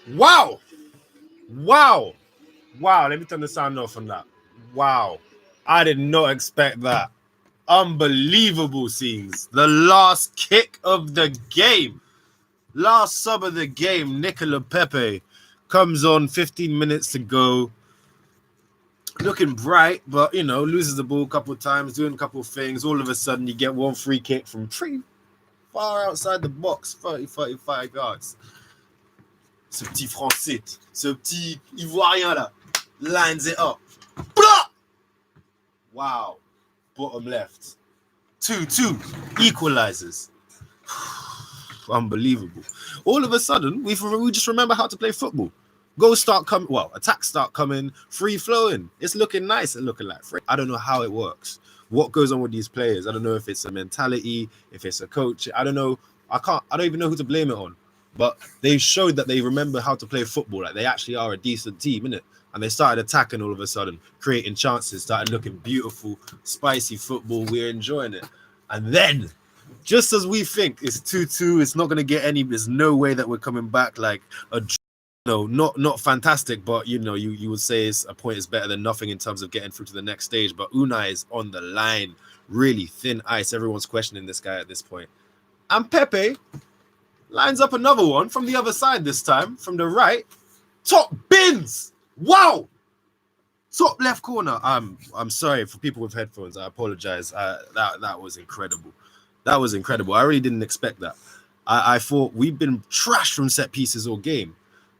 Wow. Wow. Wow. Let me turn the sound off on that. Wow. I did not expect that. Unbelievable scenes. The last kick of the game. Last sub of the game. Nicolas Pepe comes on 15 minutes to go. Looking bright, but loses the ball a couple of times, doing a couple of things. All of a sudden, you get one free kick from pretty far outside the box, 35 yards. Ce petit français, ce petit ivoirien là, lines it up. Blah! Wow. Bottom left. 2-2. Equalizes. Unbelievable. All of a sudden, we just remember how to play football. Goals start coming, attacks start coming, free flowing. It's looking nice and looking like free. I don't know how it works. What goes on with these players? I don't know if it's a mentality, if it's a coach. I don't know. I don't even know who to blame it on. But they showed that they remember how to play football. Like they actually are a decent team, innit? And they started attacking all of a sudden, creating chances, started looking beautiful, spicy football. We're enjoying it. And then, just as we think it's 2-2, it's not going to get any, there's no way that we're coming back like a, not fantastic, but you would say a point is better than nothing in terms of getting through to the next stage. But Unai is on the line, really thin ice. Everyone's questioning this guy at this point. And Pepe lines up another one from the other side this time, from the right. Top bins! Wow! Top left corner. I'm sorry for people with headphones. I apologize. That was incredible. That was incredible. I really didn't expect that. I thought we've been trashed from set pieces all game.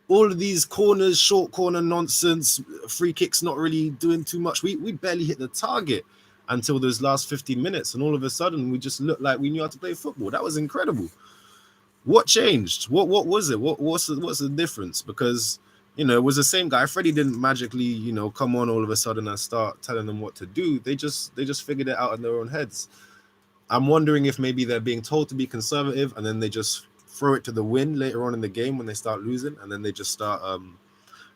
All of these corners, short corner nonsense, free kicks not really doing too much. We barely hit the target until those last 15 minutes. And all of a sudden, we just looked like we knew how to play football. That was incredible. What changed? What was it? What's the difference? Because, it was the same guy. Freddie didn't magically, come on all of a sudden and start telling them what to do. They just figured it out in their own heads. I'm wondering if maybe they're being told to be conservative and then they just throw it to the wind later on in the game when they start losing, and then they just start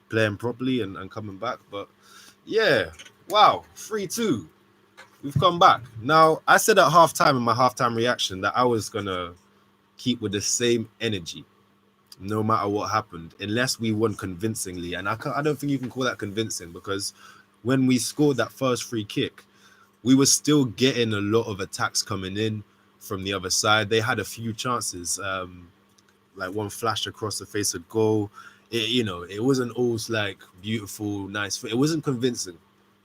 playing properly and coming back. But yeah, wow, 3-2. We've come back. Now, I said at halftime in my halftime reaction that I was going to keep with the same energy no matter what happened, unless we won convincingly. And I don't think you can call that convincing, because when we scored that first free kick, we were still getting a lot of attacks coming in from the other side. They had a few chances, like one flash across the face of goal. It wasn't all like beautiful, nice. It wasn't convincing,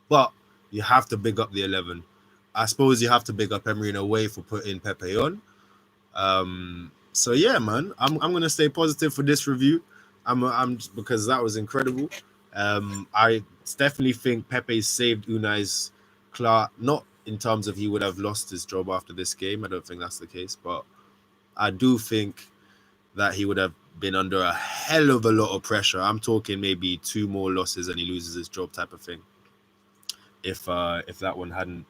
but you have to big up the 11. I suppose you have to big up Emery in a way for putting Pepe on. So yeah, man, I'm gonna stay positive for this review. I'm because that was incredible. I definitely think Pepe saved Unai's class, not in terms of he would have lost his job after this game. I don't think that's the case, but I do think that he would have been under a hell of a lot of pressure. I'm talking maybe 2 more losses and he loses his job type of thing. If that one hadn't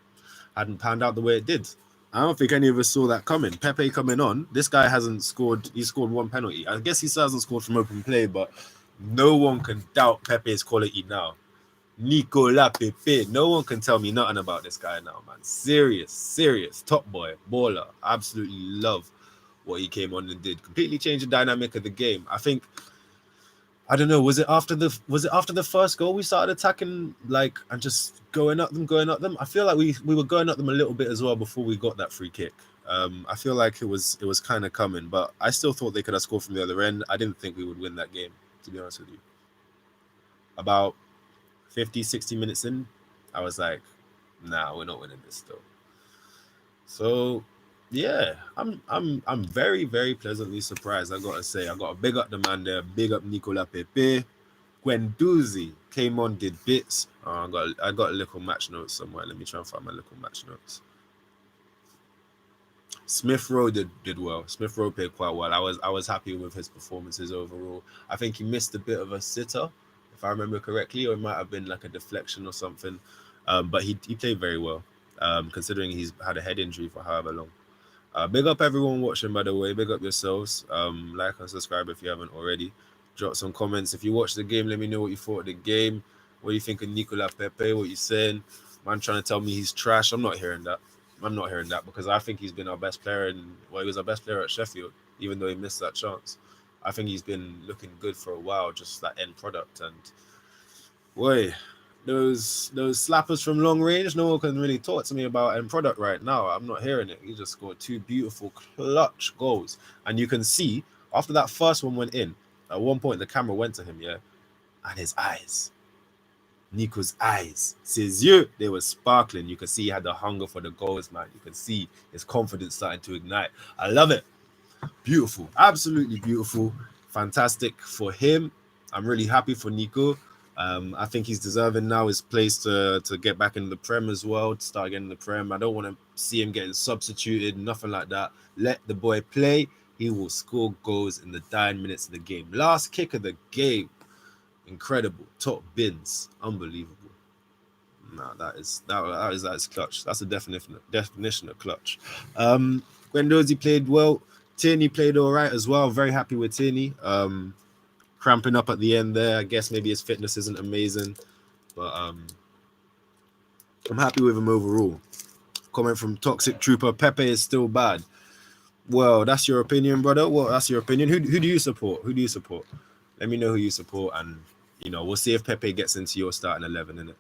panned out the way it did. I don't think any of us saw that coming. Pepe coming on. This guy hasn't scored. He scored 1 penalty. I guess he still hasn't scored from open play, but no one can doubt Pepe's quality now. Nicolas Pepe. No one can tell me nothing about this guy now, man. Serious. Top boy. Baller. Absolutely love what he came on and did. Completely changed the dynamic of the game. I don't know. Was it after the first goal we started attacking and just going at them? I feel like we were going at them a little bit as well before we got that free kick. I feel like it was kind of coming, but I still thought they could have scored from the other end. I didn't think we would win that game, to be honest with you. About 50, 60 minutes in, I was like, nah, we're not winning this still. So yeah, I'm very, very pleasantly surprised. I gotta say, I gotta big up the man there, big up Nicolas Pepe. Guendouzi came on, did bits. I got a little match notes somewhere. Let me try and find my little match notes. Smith Rowe did well. Smith Rowe played quite well. I was happy with his performances overall. I think he missed a bit of a sitter, if I remember correctly, or it might have been like a deflection or something. But he played very well, considering he's had a head injury for however long. Big up everyone watching, by the way. Big up yourselves. Like and subscribe if you haven't already. Drop some comments. If you watch the game, let me know what you thought of the game. What do you think of Nicolas Pepe? What you saying? Man trying to tell me he's trash. I'm not hearing that. Because I think he's been our best player. He was our best player at Sheffield, even though he missed that chance. I think he's been looking good for a while, just that end product. And boy, those slappers from long range, no one can really talk to me about end product right now. I'm not hearing it. He just scored 2 beautiful clutch goals, and you can see after that first one went in, at one point the camera went to him, yeah, and his eyes. Nico's eyes, ses yeux, they were sparkling. You could see he had the hunger for the goals, man. You could see his confidence starting to ignite. I love it. Beautiful, absolutely beautiful, fantastic for him. I'm really happy for Nico. I think he's deserving now his place to get back into the Prem as well, to start getting the Prem. I don't want to see him getting substituted, nothing like that. Let the boy play. He will score goals in the dying minutes of the game. Last kick of the game. Incredible. Top bins. Unbelievable. Nah, that is clutch. That's a definition of clutch. Guendouzi played well. Tierney played all right as well. Very happy with Tierney. Cramping up at the end there. I guess maybe his fitness isn't amazing, but I'm happy with him overall. Comment from Toxic Trooper: Pepe is still bad. Well, that's your opinion, brother. Well, that's your opinion. Who do you support? Who do you support? Let me know who you support, and we'll see if Pepe gets into your starting 11, innit?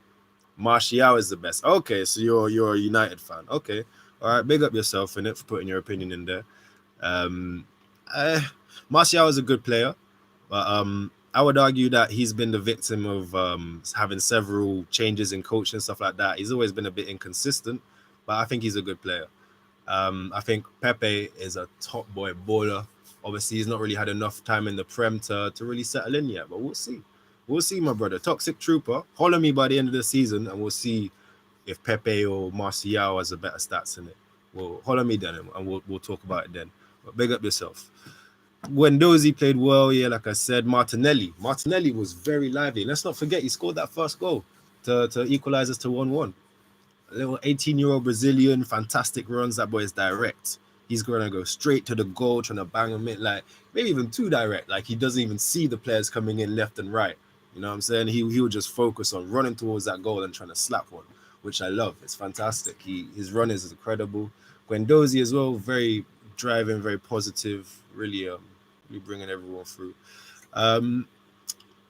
Martial is the best. Okay, so you're a United fan. Okay, all right. Big up yourself, innit, for putting your opinion in there. Martial is a good player, but I would argue that he's been the victim of having several changes in coach and stuff like that. He's always been a bit inconsistent, but I think he's a good player. I think Pepe is a top boy baller. Obviously, he's not really had enough time in the Prem to really settle in yet, but we'll see. We'll see, my brother. Toxic Trooper, holler me by the end of the season, and we'll see if Pepe or Martial has a better stats in it. Well, holler me then, and we'll talk about it then. But big up yourself. Guendouzi played well, yeah, like I said. Martinelli was very lively. Let's not forget, he scored that first goal to equalize us to 1-1. A little 18-year-old Brazilian, fantastic runs. That boy is direct. He's going to go straight to the goal, trying to bang him in, like maybe even too direct. Like he doesn't even see the players coming in left and right. You know what I'm saying? He will just focus on running towards that goal and trying to slap one, which I love. It's fantastic. His run is incredible. Guendouzi as well, very driving, very positive, really bringing everyone through.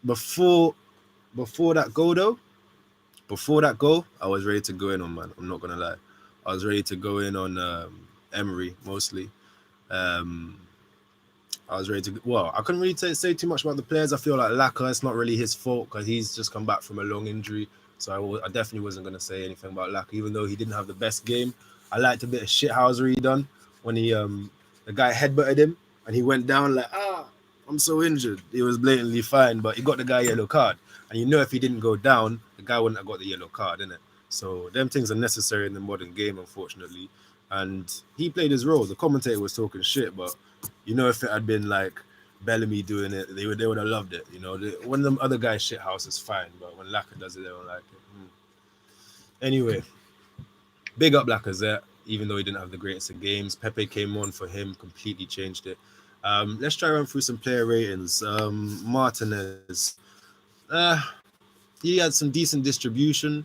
Before that goal, I was ready to go in on, man. I'm not gonna lie. I was ready to go in on Emery mostly. I was ready to. Well, I couldn't really say too much about the players. I feel like Laka, it's not really his fault because he's just come back from a long injury. So I definitely wasn't going to say anything about Laka, even though he didn't have the best game. I liked a bit of shithousery he done when the guy headbutted him and he went down like, I'm so injured. He was blatantly fine, but he got the guy a yellow card. And if he didn't go down, the guy wouldn't have got the yellow card, innit? So them things are necessary in the modern game, unfortunately. And he played his role. The commentator was talking shit, but if it had been like Bellamy doing it, they would have loved it. When them other guys shit house is fine, but when Laka does it, they don't like it. Anyway, big up Lacazette, even though he didn't have the greatest of games. Pepe came on for him, completely changed it. Let's try run through some player ratings. Martinez, he had some decent distribution.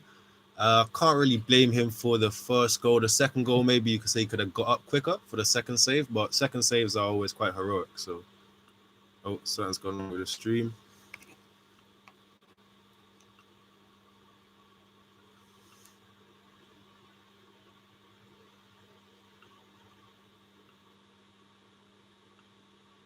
Can't really blame him for the first goal. The second goal, maybe you could say he could have got up quicker for the second save, but second saves are always quite heroic. So, something's going on with the stream.